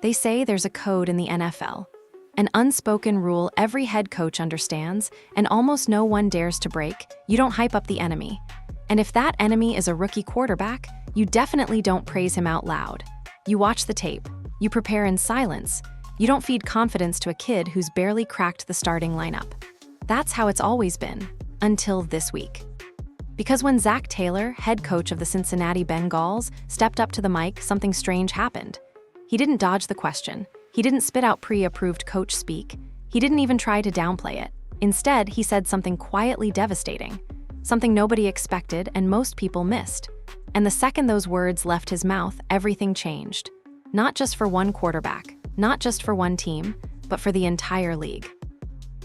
They say there's a code in the NFL, an unspoken rule every head coach understands and almost no one dares to break. You don't hype up the enemy. And if that enemy is a rookie quarterback, you definitely don't praise him out loud. You watch the tape. You prepare in silence. You don't feed confidence to a kid who's barely cracked the starting lineup. That's how it's always been, until this week. Because when Zac Taylor, head coach of the Cincinnati Bengals, stepped up to the mic, something strange happened. He didn't dodge the question. He didn't spit out pre-approved coach speak. He didn't even try to downplay it. Instead, he said something quietly devastating, something nobody expected and most people missed. And the second those words left his mouth, everything changed. Not just for one quarterback, not just for one team, but for the entire league.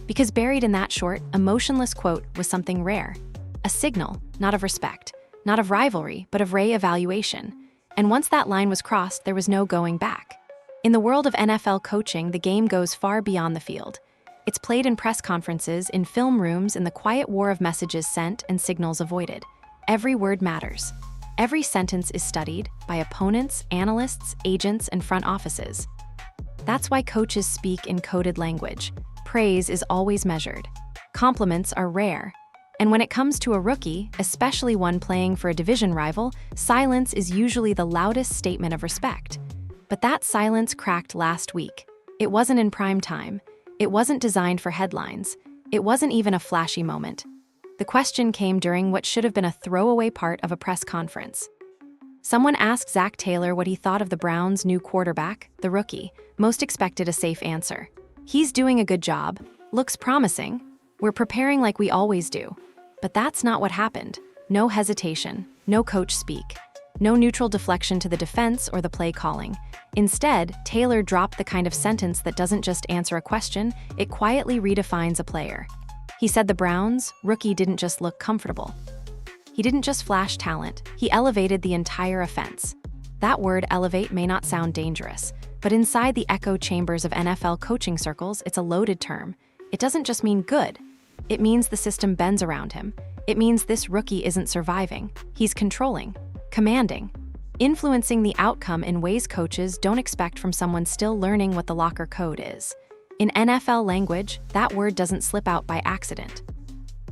Because buried in that short, emotionless quote was something rare. A signal, not of respect, not of rivalry, but of re-evaluation. And once that line was crossed, there was no going back. In the world of NFL coaching, the game goes far beyond the field. It's played in press conferences, in film rooms, in the quiet war of messages sent and signals avoided. Every word matters. Every sentence is studied by opponents, analysts, agents, and front offices. That's why coaches speak in coded language. Praise is always measured. Compliments are rare. And when it comes to a rookie, especially one playing for a division rival, silence is usually the loudest statement of respect. But that silence cracked last week. It wasn't in prime time. It wasn't designed for headlines. It wasn't even a flashy moment. The question came during what should have been a throwaway part of a press conference. Someone asked Zac Taylor what he thought of the Browns' new quarterback, the rookie. Most expected a safe answer. He's doing a good job. Looks promising. We're preparing like we always do. But that's not what happened. No hesitation, no coach speak, no neutral deflection to the defense or the play calling. Instead, Taylor dropped the kind of sentence that doesn't just answer a question, it quietly redefines a player. He said the Browns' rookie didn't just look comfortable. He didn't just flash talent, he elevated the entire offense. That word elevate may not sound dangerous, but inside the echo chambers of NFL coaching circles, it's a loaded term. It doesn't just mean good. It means the system bends around him. It means this rookie isn't surviving. He's controlling, commanding, influencing the outcome in ways coaches don't expect from someone still learning what the locker code is. In NFL language, that word doesn't slip out by accident.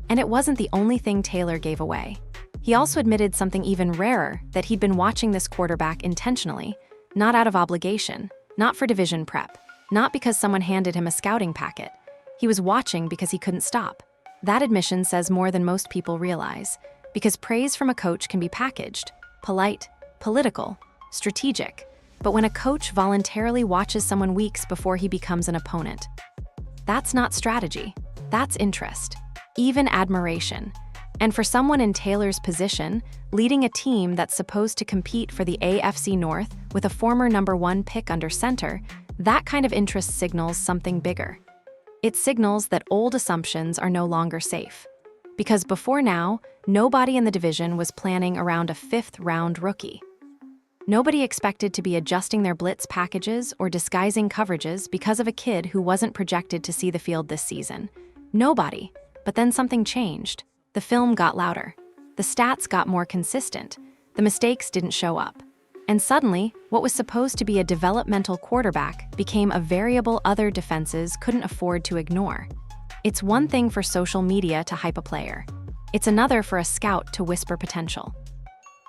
And it wasn't the only thing Taylor gave away. He also admitted something even rarer, that he'd been watching this quarterback intentionally, not out of obligation, not for division prep, not because someone handed him a scouting packet. He was watching because he couldn't stop. That admission says more than most people realize, because praise from a coach can be packaged, polite, political, strategic. But when a coach voluntarily watches someone weeks before he becomes an opponent, that's not strategy, that's interest, even admiration. And for someone in Taylor's position, leading a team that's supposed to compete for the AFC North with a former #1 pick under center, that kind of interest signals something bigger. It signals that old assumptions are no longer safe. Because before now, nobody in the division was planning around a fifth-round rookie. Nobody expected to be adjusting their blitz packages or disguising coverages because of a kid who wasn't projected to see the field this season. Nobody. But then something changed. The film got louder. The stats got more consistent. The mistakes didn't show up. And suddenly, what was supposed to be a developmental quarterback became a variable other defenses couldn't afford to ignore. It's one thing for social media to hype a player. It's another for a scout to whisper potential.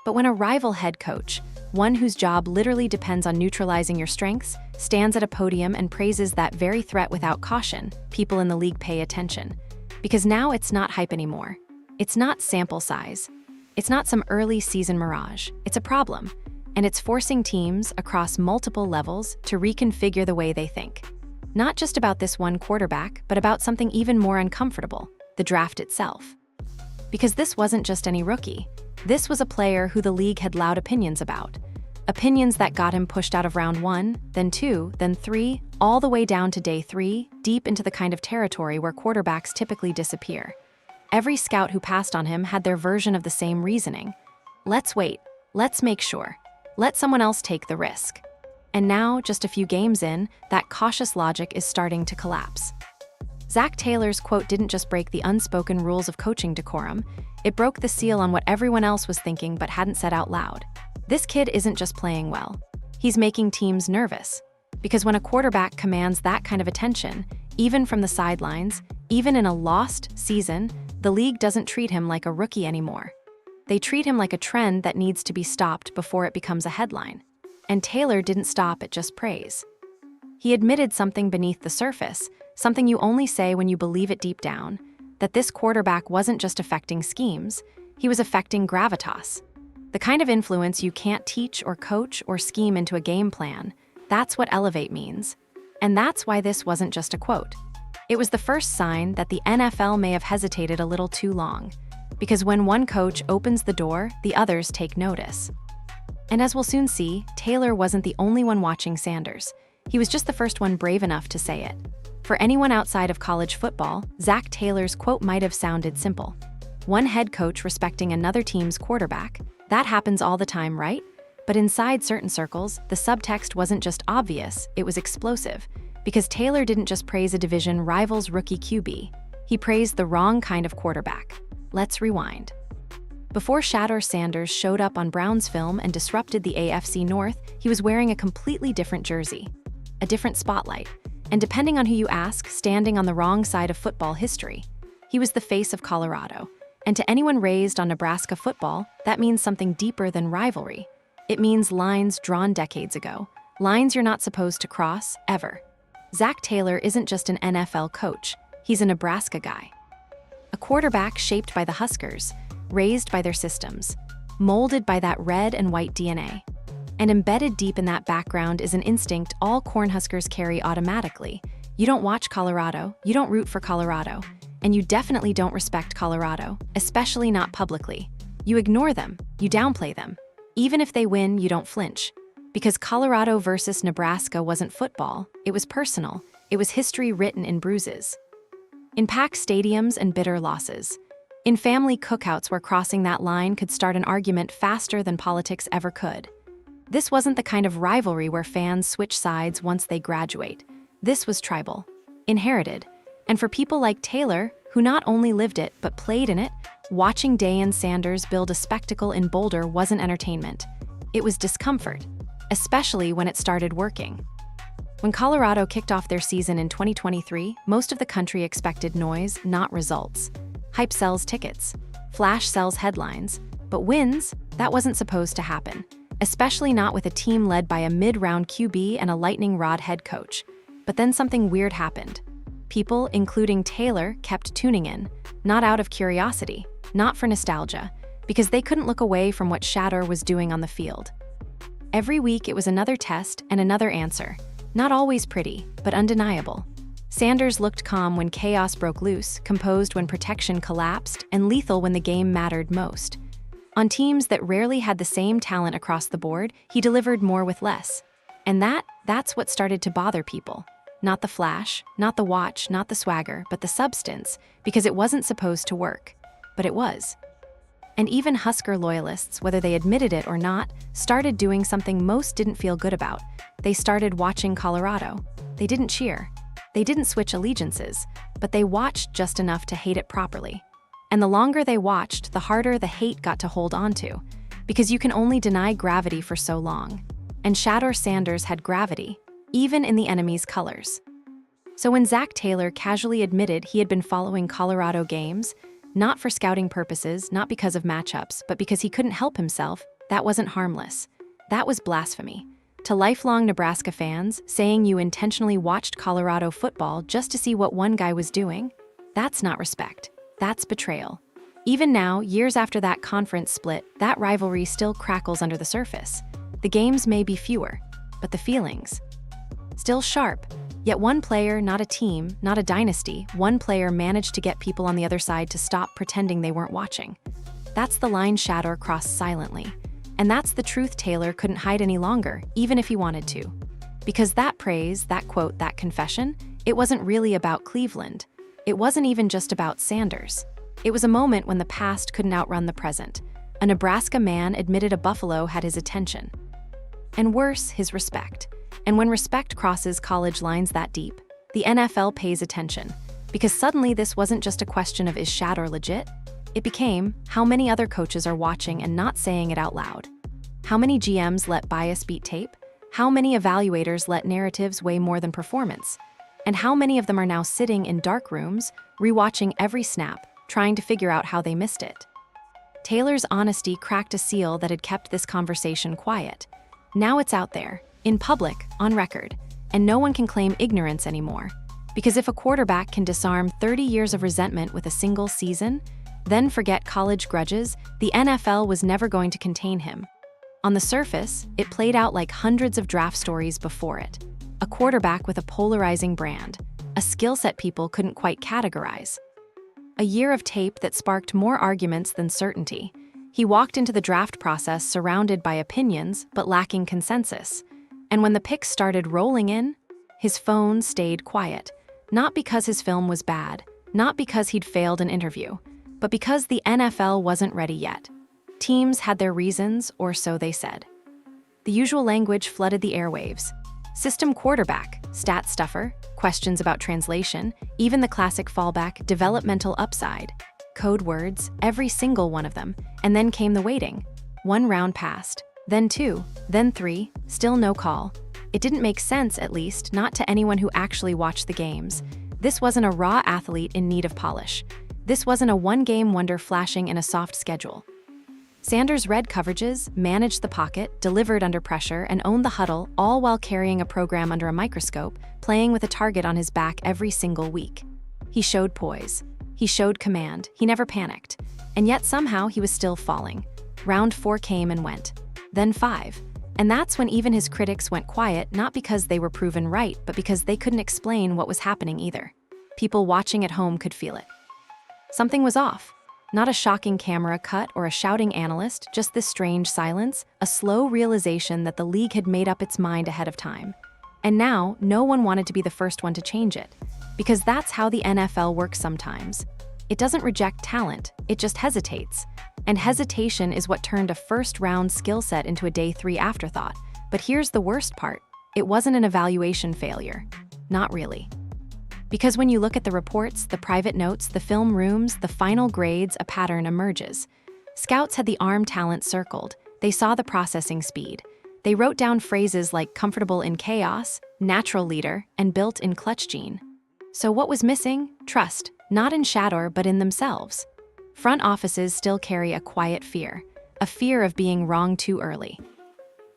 But when a rival head coach, one whose job literally depends on neutralizing your strengths, stands at a podium and praises that very threat without caution, people in the league pay attention. Because now it's not hype anymore. It's not sample size. It's not some early season mirage. It's a problem. And it's forcing teams across multiple levels to reconfigure the way they think. Not just about this one quarterback, but about something even more uncomfortable, the draft itself. Because this wasn't just any rookie. This was a player who the league had loud opinions about. Opinions that got him pushed out of round 1, then 2, then 3, all the way down to day 3, deep into the kind of territory where quarterbacks typically disappear. Every scout who passed on him had their version of the same reasoning. Let's wait. Let's make sure. Let someone else take the risk. And now, just a few games in, that cautious logic is starting to collapse. Zac Taylor's quote didn't just break the unspoken rules of coaching decorum, it broke the seal on what everyone else was thinking but hadn't said out loud. This kid isn't just playing well. He's making teams nervous. Because when a quarterback commands that kind of attention, even from the sidelines, even in a lost season, the league doesn't treat him like a rookie anymore. They treat him like a trend that needs to be stopped before it becomes a headline. And Taylor didn't stop at just praise. He admitted something beneath the surface, something you only say when you believe it deep down, that this quarterback wasn't just affecting schemes, he was affecting gravitas. The kind of influence you can't teach or coach or scheme into a game plan. That's what elevate means. And that's why this wasn't just a quote. It was the first sign that the NFL may have hesitated a little too long. Because when one coach opens the door, the others take notice. And as we'll soon see, Taylor wasn't the only one watching Sanders. He was just the first one brave enough to say it. For anyone outside of college football, Zac Taylor's quote might have sounded simple. One head coach respecting another team's quarterback. That happens all the time, right? But inside certain circles, the subtext wasn't just obvious, it was explosive. Because Taylor didn't just praise a division rival's rookie QB. He praised the wrong kind of quarterback. Let's rewind. Before Shadore Sanders showed up on Brown's film and disrupted the AFC North, he was wearing a completely different jersey, a different spotlight, and depending on who you ask, standing on the wrong side of football history. He was the face of Colorado. And to anyone raised on Nebraska football, that means something deeper than rivalry. It means lines drawn decades ago, lines you're not supposed to cross, ever. Zac Taylor isn't just an NFL coach, he's a Nebraska guy. A quarterback shaped by the Huskers, raised by their systems, molded by that red and white DNA. And embedded deep in that background is an instinct all Cornhuskers carry automatically. You don't watch Colorado, you don't root for Colorado, and you definitely don't respect Colorado, especially not publicly. You ignore them, you downplay them. Even if they win, you don't flinch. Because Colorado versus Nebraska wasn't football, it was personal, it was history written in bruises. In packed stadiums and bitter losses. In family cookouts where crossing that line could start an argument faster than politics ever could. This wasn't the kind of rivalry where fans switch sides once they graduate. This was tribal, inherited. And for people like Taylor, who not only lived it but played in it, watching Deion Sanders build a spectacle in Boulder wasn't entertainment. It was discomfort, especially when it started working. When Colorado kicked off their season in 2023, most of the country expected noise, not results. Hype sells tickets, flash sells headlines, but wins, that wasn't supposed to happen, especially not with a team led by a mid-round QB and a lightning rod head coach. But then something weird happened. People, including Taylor, kept tuning in, not out of curiosity, not for nostalgia, because they couldn't look away from what Shedeur was doing on the field. Every week it was another test and another answer, not always pretty, but undeniable. Sanders looked calm when chaos broke loose, composed when protection collapsed, and lethal when the game mattered most. On teams that rarely had the same talent across the board, he delivered more with less. And that's what started to bother people. Not the flash, not the watch, not the swagger, but the substance, because it wasn't supposed to work. But it was. And even Husker loyalists, whether they admitted it or not, started doing something most didn't feel good about. They started watching Colorado. They didn't cheer. They didn't switch allegiances, but they watched just enough to hate it properly. And the longer they watched, the harder the hate got to hold onto, because you can only deny gravity for so long. And Shadore Sanders had gravity, even in the enemy's colors. So when Zac Taylor casually admitted he had been following Colorado games, not for scouting purposes, not because of matchups, but because he couldn't help himself, that wasn't harmless. That was blasphemy. To lifelong Nebraska fans, saying you intentionally watched Colorado football just to see what one guy was doing, that's not respect. That's betrayal. Even now, years after that conference split, that rivalry still crackles under the surface. The games may be fewer, but the feelings, still sharp. Yet one player, not a team, not a dynasty, one player managed to get people on the other side to stop pretending they weren't watching. That's the line Shadore crossed silently. And that's the truth Taylor couldn't hide any longer, even if he wanted to. Because that praise, that quote, that confession, it wasn't really about Cleveland. It wasn't even just about Sanders. It was a moment when the past couldn't outrun the present. A Nebraska man admitted a Buffalo had his attention. And worse, his respect. And when respect crosses college lines that deep, the NFL pays attention. Because suddenly this wasn't just a question of is Shadore legit? It became, how many other coaches are watching and not saying it out loud? How many GMs let bias beat tape? How many evaluators let narratives weigh more than performance? And how many of them are now sitting in dark rooms, rewatching every snap, trying to figure out how they missed it? Taylor's honesty cracked a seal that had kept this conversation quiet. Now it's out there, in public, on record, and no one can claim ignorance anymore. Because if a quarterback can disarm 30 years of resentment with a single season, then forget college grudges, the NFL was never going to contain him. On the surface, it played out like hundreds of draft stories before it. A quarterback with a polarizing brand, a skill set people couldn't quite categorize. A year of tape that sparked more arguments than certainty. He walked into the draft process surrounded by opinions but lacking consensus. And when the picks started rolling in, his phone stayed quiet. Not because his film was bad, not because he'd failed an interview, but because the NFL wasn't ready yet. Teams had their reasons, or so they said. The usual language flooded the airwaves. System quarterback, stat stuffer, questions about translation, even the classic fallback, developmental upside. Code words, every single one of them, and then came the waiting. 1 round passed, then 2, then 3, still no call. It didn't make sense, at least, not to anyone who actually watched the games. This wasn't a raw athlete in need of polish. This wasn't a one-game wonder flashing in a soft schedule. Sanders read coverages, managed the pocket, delivered under pressure, and owned the huddle, all while carrying a program under a microscope, playing with a target on his back every single week. He showed poise. He showed command. He never panicked. And yet somehow he was still falling. Round 4 came and went. Then 5. And that's when even his critics went quiet, not because they were proven right, but because they couldn't explain what was happening either. People watching at home could feel it. Something was off. Not a shocking camera cut or a shouting analyst, just this strange silence, a slow realization that the league had made up its mind ahead of time. And now, no one wanted to be the first one to change it. Because that's how the NFL works sometimes. It doesn't reject talent, it just hesitates. And hesitation is what turned a first-round skill set into a day 3 afterthought. But here's the worst part. It wasn't an evaluation failure. Not really. Because when you look at the reports, the private notes, the film rooms, the final grades, a pattern emerges. Scouts had the arm talent circled. They saw the processing speed. They wrote down phrases like comfortable in chaos, natural leader, and built in clutch gene. So what was missing? Trust, not in Shadore, but in themselves. Front offices still carry a quiet fear, a fear of being wrong too early.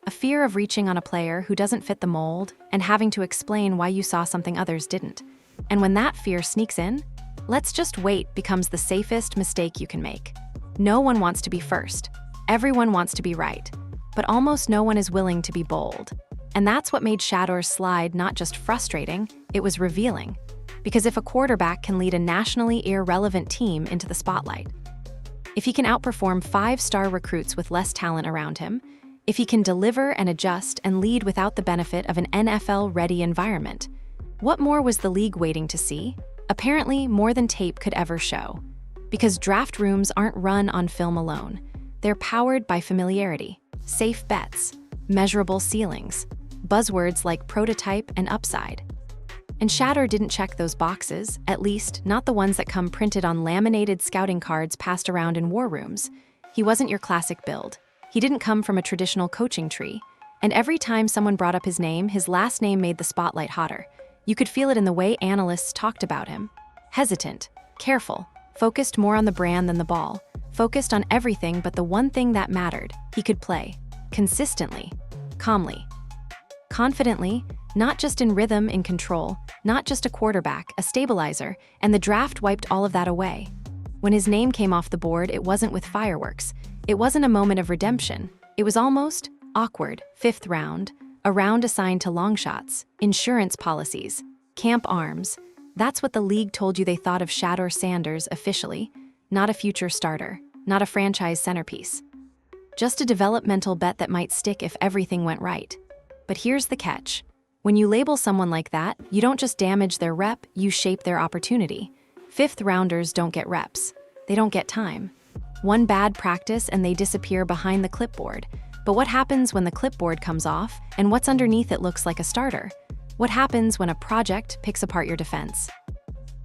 A fear of reaching on a player who doesn't fit the mold and having to explain why you saw something others didn't. And when that fear sneaks in, let's just wait becomes the safest mistake you can make. No one wants to be first. Everyone wants to be right. But almost no one is willing to be bold. And that's what made Shadore's slide not just frustrating, it was revealing. Because if a quarterback can lead a nationally irrelevant team into the spotlight, if he can outperform 5-star recruits with less talent around him, if he can deliver and adjust and lead without the benefit of an NFL-ready environment, what more was the league waiting to see? Apparently, more than tape could ever show. Because draft rooms aren't run on film alone. They're powered by familiarity, safe bets, measurable ceilings, buzzwords like prototype and upside. And Shedeur didn't check those boxes, at least not the ones that come printed on laminated scouting cards passed around in war rooms. He wasn't your classic build. He didn't come from a traditional coaching tree. And every time someone brought up his name, his last name made the spotlight hotter. You could feel it in the way analysts talked about him. Hesitant, careful, focused more on the brand than the ball, focused on everything but the one thing that mattered. He could play. Consistently. Calmly. Confidently, not just in rhythm, in control, not just a quarterback, a stabilizer, and the draft wiped all of that away. When his name came off the board, it wasn't with fireworks. It wasn't a moment of redemption. It was almost awkward, 5th round, a round assigned to long shots, insurance policies, camp arms. That's what the league told you they thought of Shadore Sanders officially, not a future starter, not a franchise centerpiece. Just a developmental bet that might stick if everything went right. But here's the catch. When you label someone like that, you don't just damage their rep, you shape their opportunity. 5th rounders don't get reps. They don't get time. One bad practice and they disappear behind the clipboard. But what happens when the clipboard comes off and what's underneath it looks like a starter? What happens when a project picks apart your defense?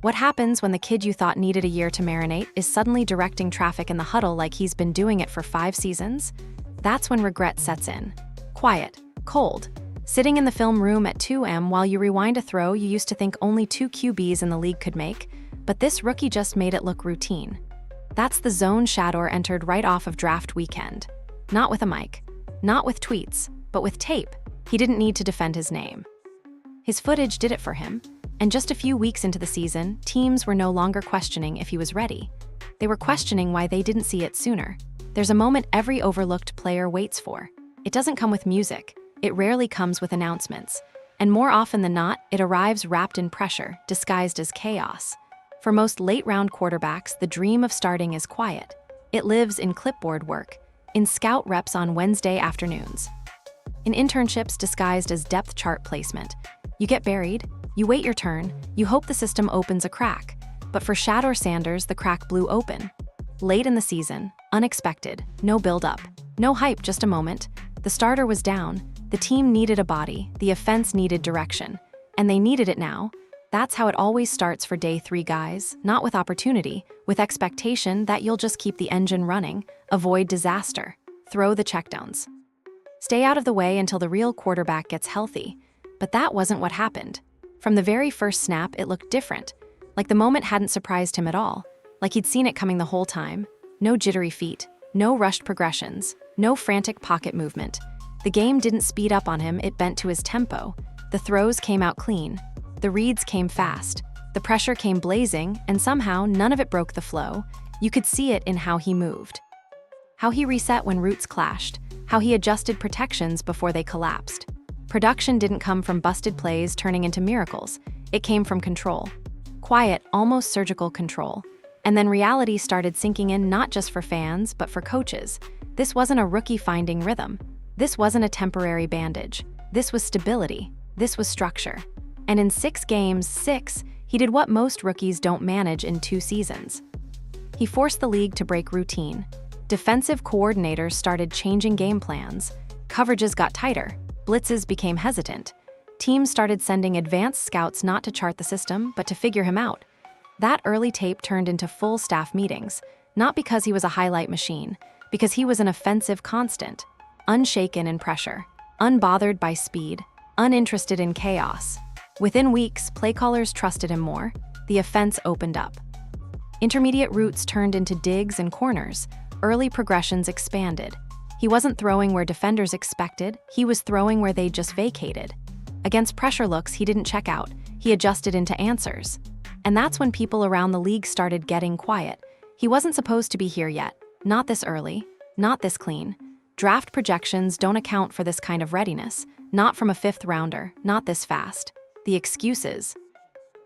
What happens when the kid you thought needed a year to marinate is suddenly directing traffic in the huddle like he's been doing it for 5 seasons? That's when regret sets in. Quiet, cold, Sitting in the film room at 2 a.m. while you rewind a throw you used to think only 2 QBs in the league could make, but this rookie just made it look routine. That's the zone Shadore entered right off of draft weekend. Not with a mic, not with tweets, but with tape. He didn't need to defend his name. His footage did it for him, and just a few weeks into the season, teams were no longer questioning if he was ready. They were questioning why they didn't see it sooner. There's a moment every overlooked player waits for. It doesn't come with music. It rarely comes with announcements. And more often than not, it arrives wrapped in pressure, disguised as chaos. For most late-round quarterbacks, the dream of starting is quiet. It lives in clipboard work, in scout reps on Wednesday afternoons, in internships disguised as depth chart placement. You get buried, you wait your turn, you hope the system opens a crack. But for Shadore Sanders, the crack blew open. Late in the season, unexpected, no build-up, no hype, just a moment. The starter was down, the team needed a body, the offense needed direction, and they needed it now. That's how it always starts for day 3 guys, not with opportunity, with expectation that you'll just keep the engine running, avoid disaster, throw the checkdowns. Stay out of the way until the real quarterback gets healthy. But that wasn't what happened. From the very first snap, it looked different. Like the moment hadn't surprised him at all. Like he'd seen it coming the whole time. No jittery feet, no rushed progressions, no frantic pocket movement. The game didn't speed up on him, it bent to his tempo. The throws came out clean. The reads came fast. The pressure came blazing, and somehow none of it broke the flow. You could see it in how he moved. How he reset when routes clashed. How he adjusted protections before they collapsed. Production didn't come from busted plays turning into miracles. It came from control. Quiet, almost surgical control. And then reality started sinking in, not just for fans, but for coaches. This wasn't a rookie finding rhythm. This wasn't a temporary bandage. This was stability. This was structure. And in 6 games, he did what most rookies don't manage in 2 seasons. He forced the league to break routine. Defensive coordinators started changing game plans. Coverages got tighter. Blitzes became hesitant. Teams started sending advanced scouts not to chart the system, but to figure him out. That early tape turned into full staff meetings, not because he was a highlight machine, because he was an offensive constant, unshaken in pressure, unbothered by speed, uninterested in chaos. Within weeks, play callers trusted him more. The offense opened up. Intermediate routes turned into digs and corners. Early progressions expanded. He wasn't throwing where defenders expected, he was throwing where they just vacated. Against pressure looks, he didn't check out, he adjusted into answers. And that's when people around the league started getting quiet. He wasn't supposed to be here yet. Not this early, not this clean. Draft projections don't account for this kind of readiness. Not from a 5th rounder, not this fast. The excuses.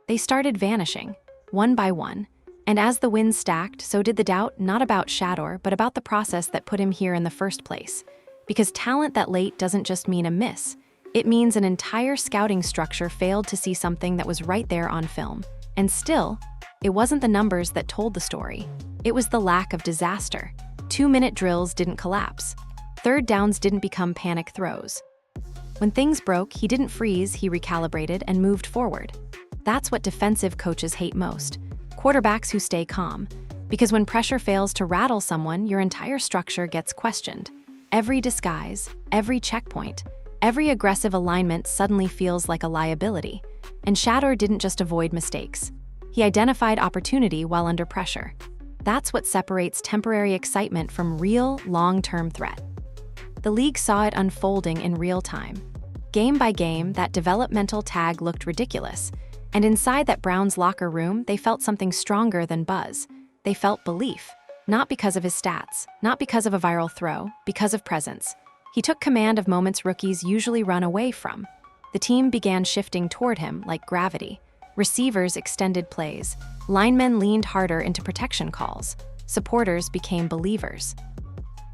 They started vanishing, one by one. And as the wins stacked, so did the doubt, not about Shadore, but about the process that put him here in the first place. Because talent that late doesn't just mean a miss. It means an entire scouting structure failed to see something that was right there on film. And still, it wasn't the numbers that told the story. It was the lack of disaster. 2-minute drills didn't collapse. 3rd downs didn't become panic throws. When things broke, he didn't freeze, he recalibrated and moved forward. That's what defensive coaches hate most. Quarterbacks who stay calm. Because when pressure fails to rattle someone, your entire structure gets questioned. Every disguise, every checkpoint, every aggressive alignment suddenly feels like a liability. And Shadore didn't just avoid mistakes. He identified opportunity while under pressure. That's what separates temporary excitement from real, long-term threat. The league saw it unfolding in real time. Game by game, that developmental tag looked ridiculous. And inside that Browns locker room, they felt something stronger than buzz. They felt belief. Not because of his stats, not because of a viral throw, because of presence. He took command of moments rookies usually run away from. The team began shifting toward him like gravity. Receivers extended plays. Linemen leaned harder into protection calls. Supporters became believers.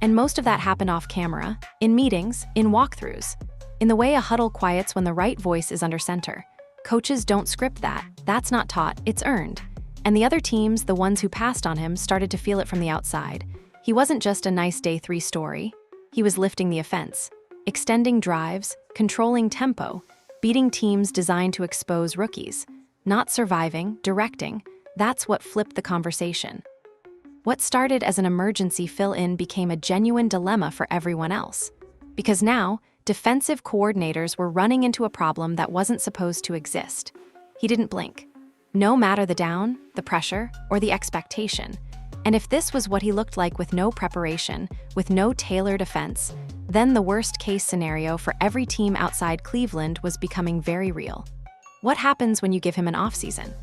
And most of that happened off camera, in meetings, in walkthroughs, in the way a huddle quiets when the right voice is under center. Coaches don't script that. That's not taught, it's earned. And the other teams, the ones who passed on him, started to feel it from the outside. He wasn't just a nice day 3 story. He was lifting the offense, extending drives, controlling tempo, beating teams designed to expose rookies. Not surviving, directing. That's what flipped the conversation. What started as an emergency fill-in became a genuine dilemma for everyone else. Because now, Defensive coordinators were running into a problem that wasn't supposed to exist. He didn't blink. No matter the down, the pressure, or the expectation. And if this was what he looked like with no preparation, with no tailored offense, then the worst-case scenario for every team outside Cleveland was becoming very real. What happens when you give him an offseason?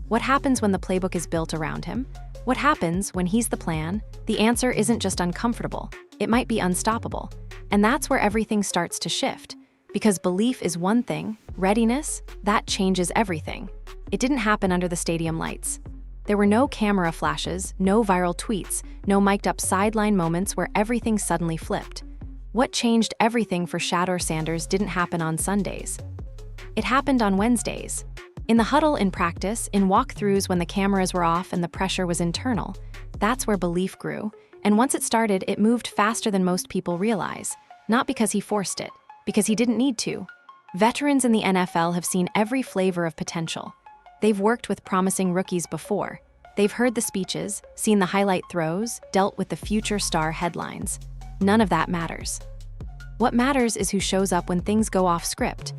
What happens when the playbook is built around him? What happens when he's the plan? The answer isn't just uncomfortable, it might be unstoppable. And that's where everything starts to shift. Because belief is one thing, readiness, that changes everything. It didn't happen under the stadium lights. There were no camera flashes, no viral tweets, no mic'd-up sideline moments where everything suddenly flipped. What changed everything for Shadore Sanders didn't happen on Sundays. It happened on Wednesdays. In the huddle in practice, in walkthroughs when the cameras were off and the pressure was internal, that's where belief grew. And once it started, it moved faster than most people realize. Not because he forced it, because he didn't need to. Veterans in the NFL have seen every flavor of potential. They've worked with promising rookies before. They've heard the speeches, seen the highlight throws, dealt with the future star headlines. None of that matters. What matters is who shows up when things go off script.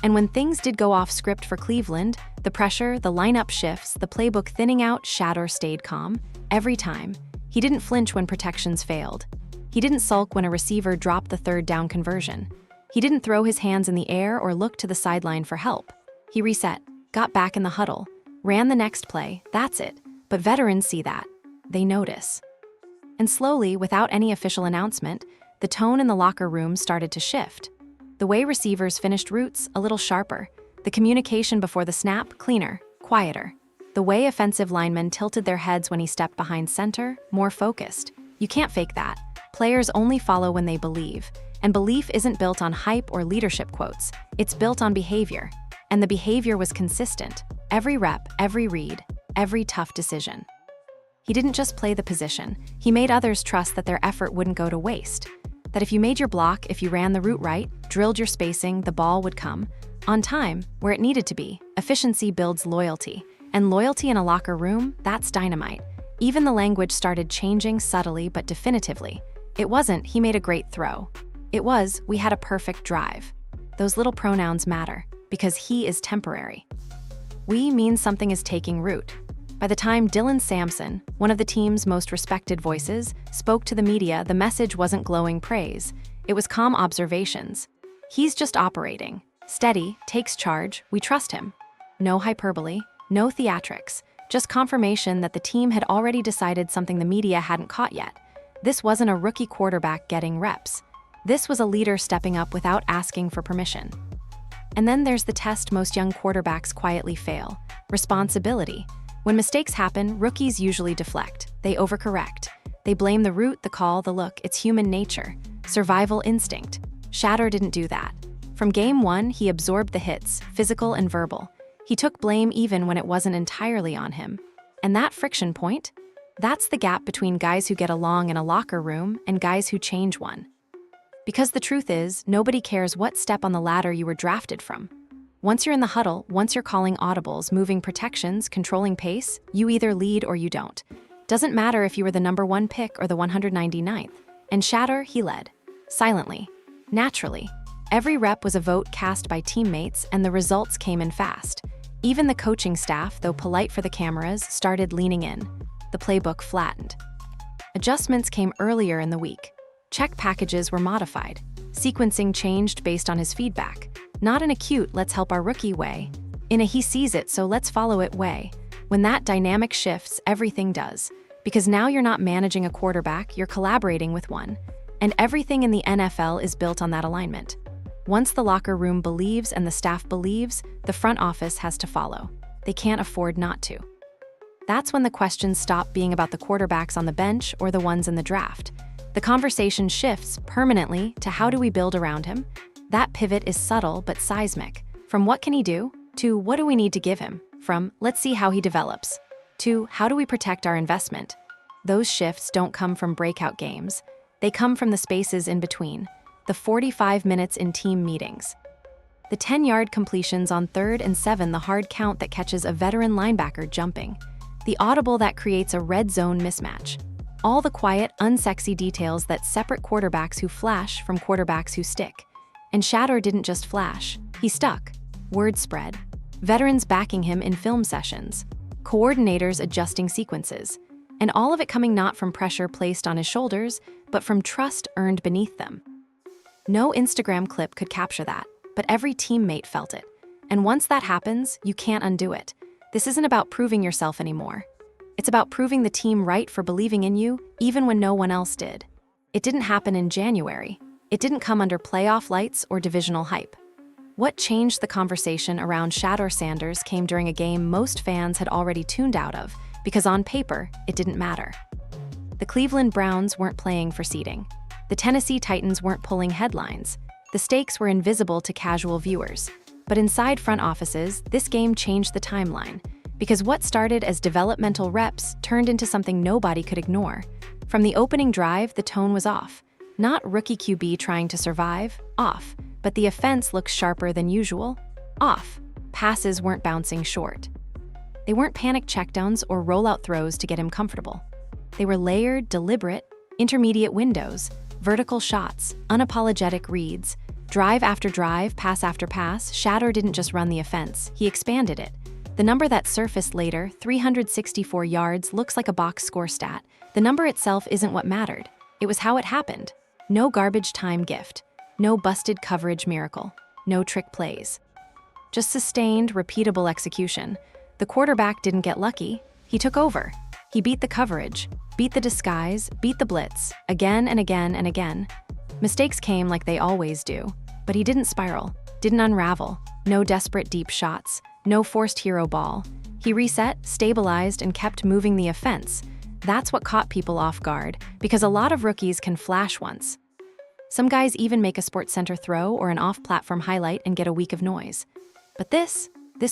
And when things did go off script for Cleveland, the pressure, the lineup shifts, the playbook thinning out, Shadore stayed calm. Every time. He didn't flinch when protections failed. He didn't sulk when a receiver dropped the third down conversion. He didn't throw his hands in the air or look to the sideline for help. He reset, got back in the huddle, ran the next play, that's it. But veterans see that. They notice. And slowly, without any official announcement, the tone in the locker room started to shift. The way receivers finished routes, a little sharper. The communication before the snap, cleaner, quieter. The way offensive linemen tilted their heads when he stepped behind center, more focused. You can't fake that. Players only follow when they believe. And belief isn't built on hype or leadership quotes. It's built on behavior. And the behavior was consistent. Every rep, every read, every tough decision. He didn't just play the position. He made others trust that their effort wouldn't go to waste. That if you made your block, if you ran the route right, drilled your spacing, the ball would come. On time, where it needed to be. Efficiency builds loyalty. And loyalty in a locker room, that's dynamite. Even the language started changing subtly but definitively. It wasn't, he made a great throw. It was, we had a perfect drive. Those little pronouns matter, because he is temporary. We means something is taking root. By the time Dylan Sampson, one of the team's most respected voices, spoke to the media, the message wasn't glowing praise. It was calm observations. He's just operating. Steady, takes charge, we trust him. No hyperbole, no theatrics, just confirmation that the team had already decided something the media hadn't caught yet. This wasn't a rookie quarterback getting reps. This was a leader stepping up without asking for permission. And then there's the test most young quarterbacks quietly fail: responsibility. When mistakes happen, rookies usually deflect. They overcorrect. They blame the route, the call, the look. It's human nature. Survival instinct. Shadore didn't do that. From game one, he absorbed the hits, physical and verbal. He took blame even when it wasn't entirely on him. And that friction point? That's the gap between guys who get along in a locker room and guys who change one. Because the truth is, nobody cares what step on the ladder you were drafted from. Once you're in the huddle, once you're calling audibles, moving protections, controlling pace, you either lead or you don't. Doesn't matter if you were the #1 pick or the 199th. And Shedeur, he led. Silently. Naturally. Every rep was a vote cast by teammates, and the results came in fast. Even the coaching staff, though polite for the cameras, started leaning in. The playbook flattened. Adjustments came earlier in the week. Check packages were modified. Sequencing changed based on his feedback. Not in a cute, let's help our rookie way. In a he sees it, so let's follow it way. When that dynamic shifts, everything does. Because now you're not managing a quarterback, you're collaborating with one. And everything in the NFL is built on that alignment. Once the locker room believes and the staff believes, the front office has to follow. They can't afford not to. That's when the questions stop being about the quarterbacks on the bench or the ones in the draft. The conversation shifts permanently to how do we build around him? That pivot is subtle but seismic. From what can he do, to what do we need to give him? From let's see how he develops, to how do we protect our investment? Those shifts don't come from breakout games. They come from the spaces in between. The 45 minutes in team meetings. The 10-yard completions on 3rd and 7, the hard count that catches a veteran linebacker jumping. The audible that creates a red zone mismatch. All the quiet, unsexy details that separate quarterbacks who flash from quarterbacks who stick. And Shadore didn't just flash, he stuck. Word spread. Veterans backing him in film sessions. Coordinators adjusting sequences. And all of it coming not from pressure placed on his shoulders, but from trust earned beneath them. No Instagram clip could capture that, but every teammate felt it. And once that happens, you can't undo it. This isn't about proving yourself anymore. It's about proving the team right for believing in you, even when no one else did. It didn't happen in January. It didn't come under playoff lights or divisional hype. What changed the conversation around Shadore Sanders came during a game most fans had already tuned out of, because on paper, it didn't matter. The Cleveland Browns weren't playing for seeding. The Tennessee Titans weren't pulling headlines. The stakes were invisible to casual viewers. But inside front offices, this game changed the timeline, because what started as developmental reps turned into something nobody could ignore. From the opening drive, the tone was off. Not rookie QB trying to survive, off. But the offense looked sharper than usual, off. Passes weren't bouncing short. They weren't panic checkdowns or rollout throws to get him comfortable. They were layered, deliberate, intermediate windows, vertical shots, unapologetic reads. Drive after drive, pass after pass, Shedeur didn't just run the offense, he expanded it. The number that surfaced later, 364 yards, looks like a box score stat. The number itself isn't what mattered. It was how it happened. No garbage time gift. No busted coverage miracle. No trick plays. Just sustained, repeatable execution. The quarterback didn't get lucky. He took over. He beat the coverage, beat the disguise, beat the blitz, again and again and again. Mistakes came like they always do, but he didn't spiral, didn't unravel. No desperate deep shots, no forced hero ball. He reset, stabilized, and kept moving the offense. That's what caught people off guard, because a lot of rookies can flash once. Some guys even make a SportsCenter throw or an off-platform highlight and get a week of noise. But this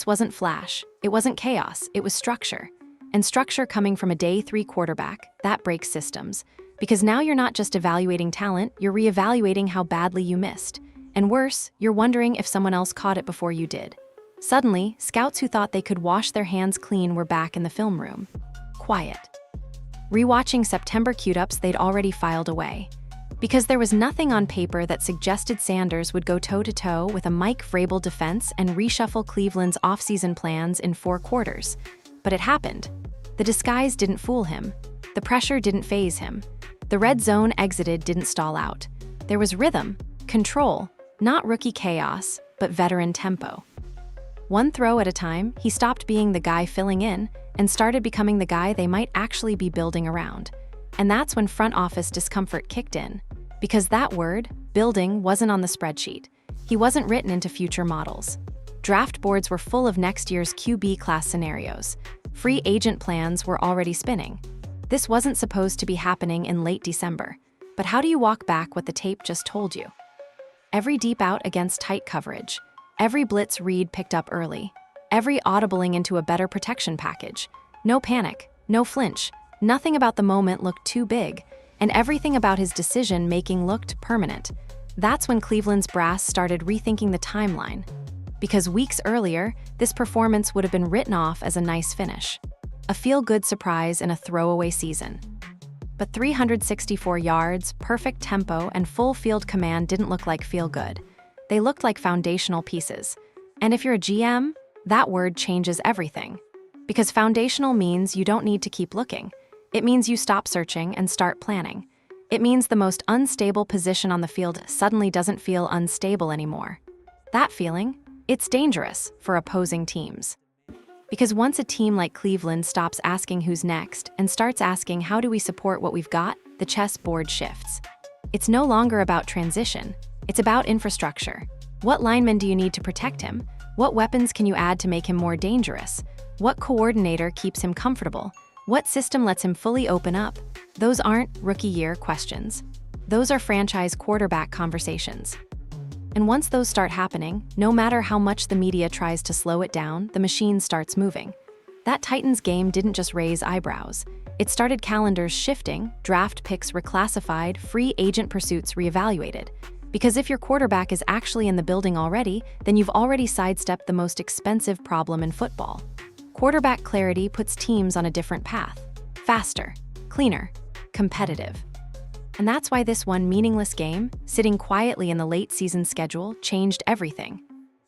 wasn't flash. It wasn't chaos. It was structure. And structure coming from a day 3 quarterback, that breaks systems. Because now you're not just evaluating talent, you're reevaluating how badly you missed. And worse, you're wondering if someone else caught it before you did. Suddenly, scouts who thought they could wash their hands clean were back in the film room. Quiet. Rewatching September queued-ups they'd already filed away. Because there was nothing on paper that suggested Sanders would go toe-to-toe with a Mike Vrabel defense and reshuffle Cleveland's offseason plans in 4 quarters. But it happened. The disguise didn't fool him. The pressure didn't faze him. The red zone exited didn't stall out. There was rhythm, control, not rookie chaos, but veteran tempo. One throw at a time, he stopped being the guy filling in and started becoming the guy they might actually be building around. And that's when front office discomfort kicked in. Because that word, building, wasn't on the spreadsheet. He wasn't written into future models. Draft boards were full of next year's QB class scenarios. Free agent plans were already spinning. This wasn't supposed to be happening in late December. But how do you walk back what the tape just told you? Every deep out against tight coverage. Every blitz read picked up early. Every audibling into a better protection package. No panic, no flinch. Nothing about the moment looked too big, and everything about his decision-making looked permanent. That's when Cleveland's brass started rethinking the timeline. Because weeks earlier, this performance would have been written off as a nice finish. A feel-good surprise in a throwaway season. But 364 yards, perfect tempo, and full field command didn't look like feel-good. They looked like foundational pieces. And if you're a GM, that word changes everything. Because foundational means you don't need to keep looking. It means you stop searching and start planning. It means the most unstable position on the field suddenly doesn't feel unstable anymore. That feeling, it's dangerous for opposing teams. Because once a team like Cleveland stops asking who's next and starts asking how do we support what we've got, the chessboard shifts. It's no longer about transition. It's about infrastructure. What linemen do you need to protect him? What weapons can you add to make him more dangerous? What coordinator keeps him comfortable? What system lets him fully open up? Those aren't rookie year questions. Those are franchise quarterback conversations. And once those start happening, no matter how much the media tries to slow it down, the machine starts moving. That Titans game didn't just raise eyebrows. It started calendars shifting, draft picks reclassified, free agent pursuits reevaluated. Because if your quarterback is actually in the building already, then you've already sidestepped the most expensive problem in football. Quarterback clarity puts teams on a different path. Faster, cleaner, competitive. And that's why this one meaningless game, sitting quietly in the late season schedule, changed everything.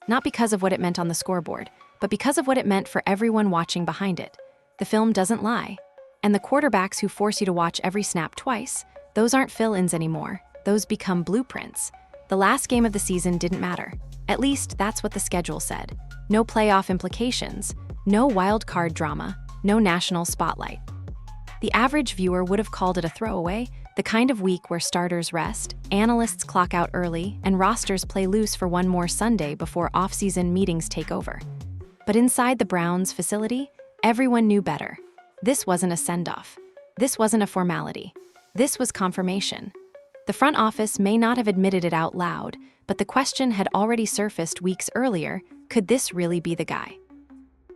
Not because of what it meant on the scoreboard, but because of what it meant for everyone watching behind it. The film doesn't lie. And the quarterbacks who force you to watch every snap twice, those aren't fill-ins anymore. Those become blueprints. The last game of the season didn't matter. At least that's what the schedule said. No playoff implications, no wild card drama, no national spotlight. The average viewer would have called it a throwaway, the kind of week where starters rest, analysts clock out early, and rosters play loose for one more Sunday before off-season meetings take over. But inside the Browns facility, everyone knew better. This wasn't a send-off. This wasn't a formality. This was confirmation. The front office may not have admitted it out loud, but the question had already surfaced weeks earlier, could this really be the guy?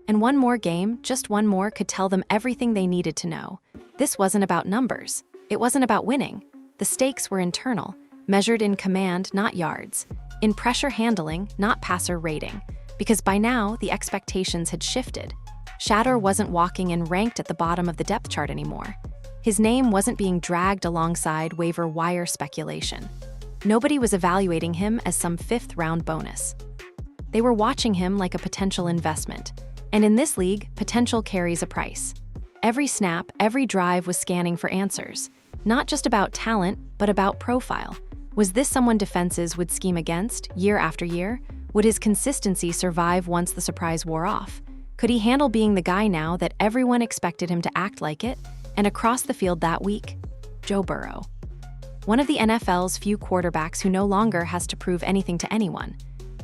And one more game, just one more, could tell them everything they needed to know. This wasn't about numbers. It wasn't about winning. The stakes were internal, measured in command, not yards, in pressure handling, not passer rating, because by now the expectations had shifted. Shedeur wasn't walking in ranked at the bottom of the depth chart anymore. His name wasn't being dragged alongside waiver wire speculation. Nobody was evaluating him as some fifth-round bonus. They were watching him like a potential investment. And in this league, potential carries a price. Every snap, every drive was scanning for answers. Not just about talent, but about profile. Was this someone defenses would scheme against, year after year? Would his consistency survive once the surprise wore off? Could he handle being the guy now that everyone expected him to act like it? And across the field that week, Joe Burrow. One of the NFL's few quarterbacks who no longer has to prove anything to anyone.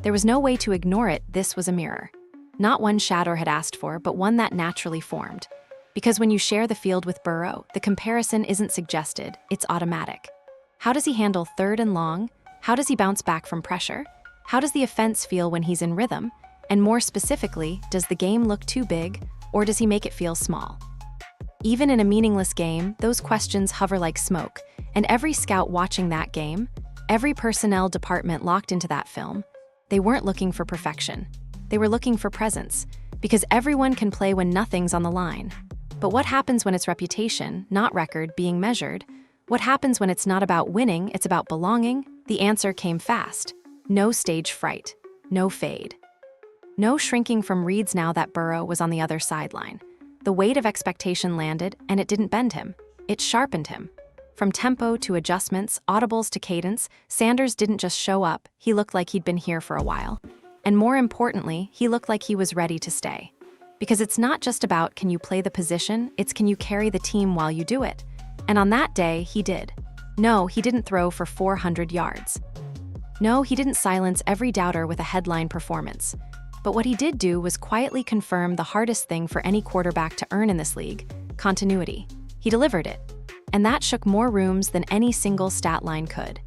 There was no way to ignore it. This was a mirror. Not one Shadore had asked for, but one that naturally formed. Because when you share the field with Burrow, the comparison isn't suggested, it's automatic. How does he handle third and long? How does he bounce back from pressure? How does the offense feel when he's in rhythm? And more specifically, does the game look too big, or does he make it feel small? Even in a meaningless game, those questions hover like smoke, and every scout watching that game, every personnel department locked into that film, they weren't looking for perfection. They were looking for presence, because everyone can play when nothing's on the line. But what happens when it's reputation, not record, being measured? What happens when it's not about winning, it's about belonging? The answer came fast. No stage fright. No fade. No shrinking from reads now that Burrow was on the other sideline. The weight of expectation landed, and it didn't bend him. It sharpened him. From tempo to adjustments, audibles to cadence, Sanders didn't just show up, he looked like he'd been here for a while. And more importantly, he looked like he was ready to stay. Because it's not just about can you play the position, it's can you carry the team while you do it. And on that day, he did. No, he didn't throw for 400 yards. No, he didn't silence every doubter with a headline performance. But what he did do was quietly confirm the hardest thing for any quarterback to earn in this league, continuity. He delivered it. And that shook more rooms than any single stat line could.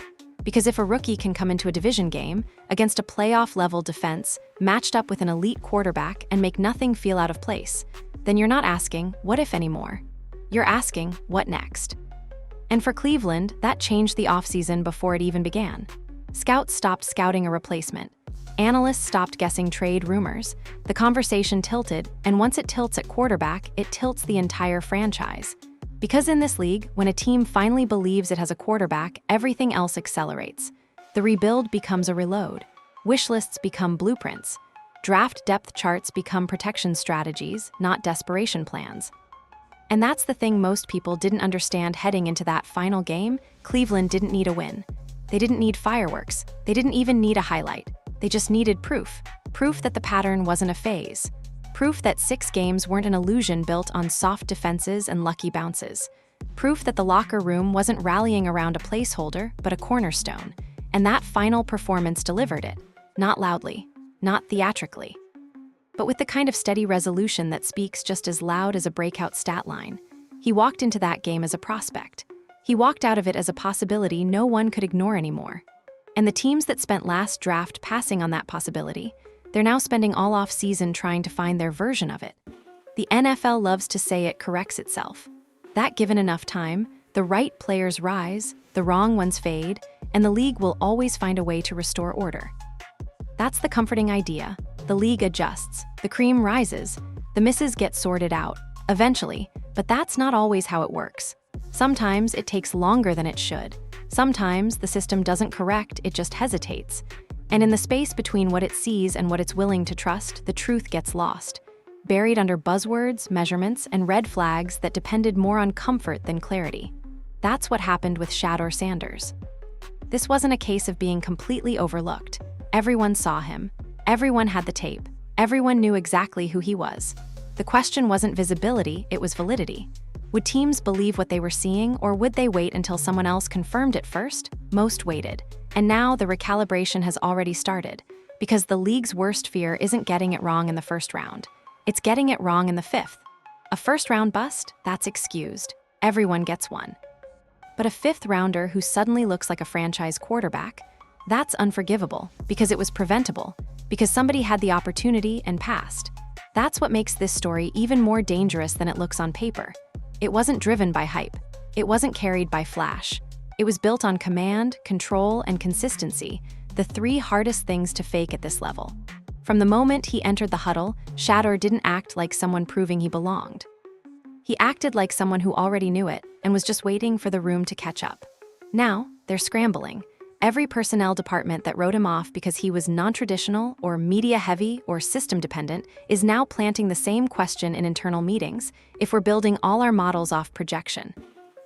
Because if a rookie can come into a division game against a playoff-level defense matched up with an elite quarterback and make nothing feel out of place, then you're not asking, what if anymore? You're asking, what next? And for Cleveland, that changed the offseason before it even began. Scouts stopped scouting a replacement. Analysts stopped guessing trade rumors. The conversation tilted, and once it tilts at quarterback, it tilts the entire franchise. Because in this league, when a team finally believes it has a quarterback, everything else accelerates. The rebuild becomes a reload. Wish lists become blueprints. Draft depth charts become protection strategies, not desperation plans. And that's the thing most people didn't understand heading into that final game. Cleveland didn't need a win. They didn't need fireworks. They didn't even need a highlight. They just needed proof. Proof that the pattern wasn't a phase. Proof that 6 games weren't an illusion built on soft defenses and lucky bounces. Proof that the locker room wasn't rallying around a placeholder, but a cornerstone. And that final performance delivered it. Not loudly, not theatrically, but with the kind of steady resolution that speaks just as loud as a breakout stat line. He walked into that game as a prospect. He walked out of it as a possibility no one could ignore anymore. And the teams that spent last draft passing on that possibility, they're now spending all off-season trying to find their version of it. The NFL loves to say it corrects itself. That given enough time, the right players rise, the wrong ones fade, and the league will always find a way to restore order. That's the comforting idea. The league adjusts, the cream rises, the misses get sorted out, eventually, but that's not always how it works. Sometimes it takes longer than it should. Sometimes the system doesn't correct, it just hesitates. And in the space between what it sees and what it's willing to trust, the truth gets lost, buried under buzzwords, measurements, and red flags that depended more on comfort than clarity. That's what happened with Shadore Sanders. This wasn't a case of being completely overlooked. Everyone saw him. Everyone had the tape. Everyone knew exactly who he was. The question wasn't visibility, it was validity. Would teams believe what they were seeing, or would they wait until someone else confirmed it first? Most waited. And now the recalibration has already started, because the league's worst fear isn't getting it wrong in the first round. It's getting it wrong in the fifth. A first-round bust? That's excused. Everyone gets one. But a fifth-rounder who suddenly looks like a franchise quarterback? That's unforgivable, because it was preventable, because somebody had the opportunity and passed. That's what makes this story even more dangerous than it looks on paper. It wasn't driven by hype. It wasn't carried by flash. It was built on command, control, and consistency, the three hardest things to fake at this level. From the moment he entered the huddle, Shedeur didn't act like someone proving he belonged. He acted like someone who already knew it and was just waiting for the room to catch up. Now, they're scrambling. Every personnel department that wrote him off because he was non-traditional or media-heavy or system-dependent is now planting the same question in internal meetings: if we're building all our models off projection.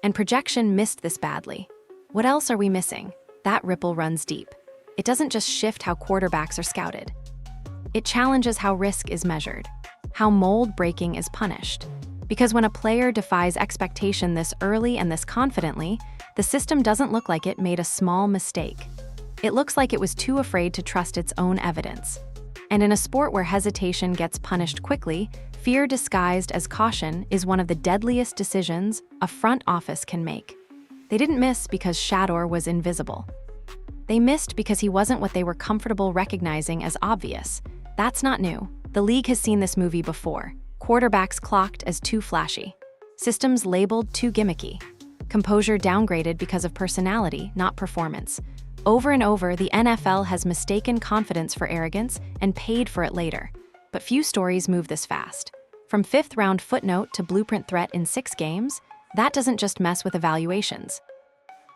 And projection missed this badly. What else are we missing? That ripple runs deep. It doesn't just shift how quarterbacks are scouted. It challenges how risk is measured, how mold breaking is punished. Because when a player defies expectation this early and this confidently, the system doesn't look like it made a small mistake. It looks like it was too afraid to trust its own evidence. And in a sport where hesitation gets punished quickly, fear disguised as caution is one of the deadliest decisions a front office can make. They didn't miss because Shadore was invisible. They missed because he wasn't what they were comfortable recognizing as obvious. That's not new. The league has seen this movie before. Quarterbacks clocked as too flashy. Systems labeled too gimmicky. Composure downgraded because of personality, not performance. Over and over, the NFL has mistaken confidence for arrogance and paid for it later. But few stories move this fast. From fifth-round footnote to blueprint threat in 6 games, that doesn't just mess with evaluations.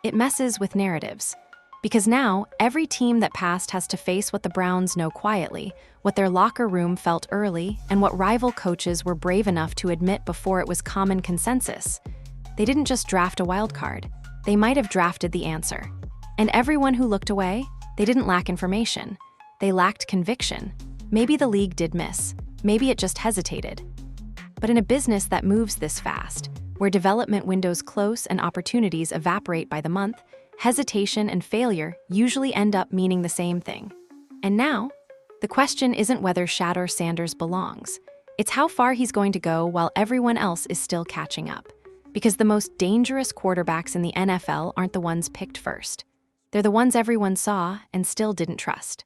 It messes with narratives. Because now, every team that passed has to face what the Browns know quietly, what their locker room felt early, and what rival coaches were brave enough to admit before it was common consensus. They didn't just draft a wild card. They might have drafted the answer. And everyone who looked away, they didn't lack information. They lacked conviction. Maybe the league did miss. Maybe it just hesitated. But in a business that moves this fast, where development windows close and opportunities evaporate by the month, hesitation and failure usually end up meaning the same thing. And now, the question isn't whether Shadore Sanders belongs. It's how far he's going to go while everyone else is still catching up. Because the most dangerous quarterbacks in the NFL aren't the ones picked first. They're the ones everyone saw and still didn't trust.